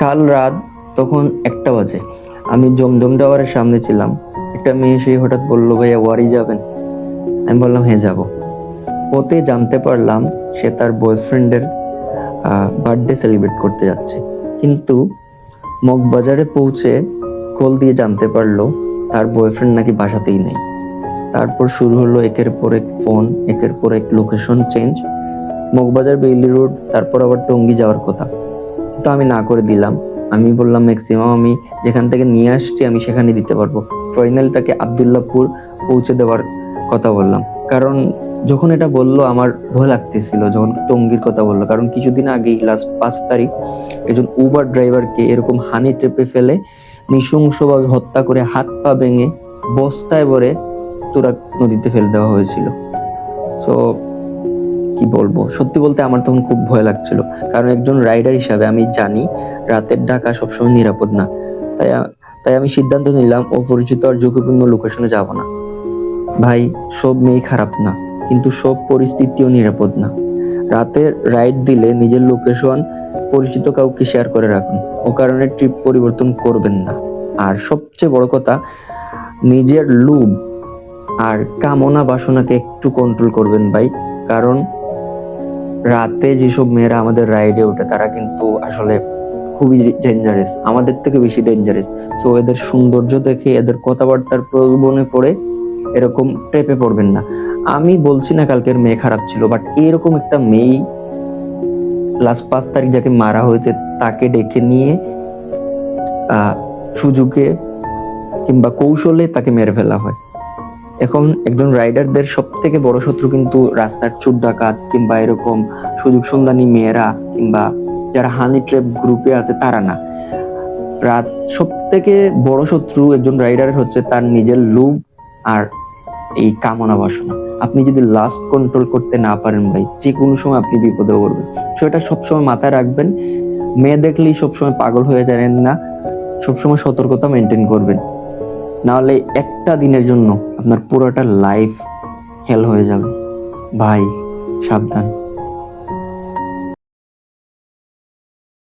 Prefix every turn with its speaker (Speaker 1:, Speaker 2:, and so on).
Speaker 1: কাল রাত তখন 1টা বাজে, আমি জমজম টাওয়ারের সামনে ছিলাম। একটা মেয়ে সেই হঠাৎ বলল, ভাইয়া ওয়ারি যাবেন? আমি বললাম হ্যাঁ যাবো। পথে জানতে পারলাম সে তার বয়ফ্রেন্ডের বার্থডে সেলিব্রেট করতে যাচ্ছে, কিন্তু মগবাজারে পৌঁছে কল দিয়ে জানতে পারলো তার বয়ফ্রেন্ড নাকি বাসাতেই নেই। তারপর শুরু হলো একের পর এক ফোন, একের পর এক location change. Moghbazar Bailey road, তারপর আবার টঙ্গী যাওয়ার কথা, তো আমি না করে দিলাম। আমি বললাম ম্যাক্সিমাম আমি যেখান থেকে নিয়ে আসছি আমি সেখানে দিতে পারবো। ফাইনাল তাকে আবদুল্লাহপুর পৌঁছে দেওয়ার কথা বললাম। কারণ যখন এটা বললো আমার ভয় লাগতেছিল, যখন টঙ্গীর কথা বললো, কারণ কিছুদিন আগেই লাস্ট 5 তারিখ একজন উবার ড্রাইভারকে এরকম হানি ট্রেপে ফেলে নৃশংসভাবে হত্যা করে হাত পা ভেঙে বস্তায় ভরে তুরাগ নদীতে ফেলে দেওয়া হয়েছিল। সো কি বলবো, সত্যি বলতে আমার তখন খুব ভয় লাগছিল। কারণ একজন রাইডার হিসাবে আমি জানি রাতের ঢাকা সবসময় নিরাপদ না। তাই তাই আমি সিদ্ধান্ত নিলাম অপরিচিত আর ঝুঁকিপূর্ণ লোকেশনে যাব না। ভাই, সব মেয়ে খারাপ না, কিন্তু সব পরিস্থিতিও নিরাপদ না। রাতে রাইড দিলে নিজের লোকেশন পরিচিত কাউকে শেয়ার করে রাখুন, ও কারণে ট্রিপ পরিবর্তন করবেন না। আর সবচেয়ে বড় কথা, নিজের লোভ আর কামনা বাসনাকে একটু কন্ট্রোল করবেন ভাই। কারণ রাতে যেসব মেয়েরা আমাদের রাইডে ওঠে তারা কিন্তু আসলে খুবই ডেঞ্জারাস, আমাদের থেকে বেশি ডেঞ্জারাস। সো এদের সৌন্দর্য দেখে, এদের কথাবার্তার প্রলোভনে পড়ে এরকম ট্রেপে পড়বেন না। আমি বলছি না কালকের মেয়ে খারাপ ছিল, বাট এরকম একটা মেয়ে লাস্ট 5 তারিখ যাকে মারা হয়েছে তাকে ডেকে নিয়ে সুযোগে কিংবা কৌশলে তাকে মেরে ফেলা হয়। এখন একজন রাইডারদের সব থেকে বড় শত্রু কিন্তু রাস্তার চোর ডাকাত কিংবা এরকম সুযোগ সন্ধানী মেয়েরা কিংবা যারা হানি ট্র্যাপ গ্রুপে আছে তারা না। রাত সব থেকে বড় শত্রু একজন রাইডারের হচ্ছে তার নিজের লোভ আর এই কামনা বাসনা। আপনি যদি লাস্ট কন্ট্রোল করতে না পারেন ভাই, যে কোনো সময় আপনি বিপদে পড়বেন। সেটা সবসময় মাথায় রাখবেন। মেয়ে দেখলেই সবসময় পাগল হয়ে যাবেন না, সবসময় সতর্কতা মেনটেন করবেন। নাহলে একটা দিনের জন্য আপনার পুরোটা লাইফ হেল হয়ে যাবে। ভাই, সাবধান।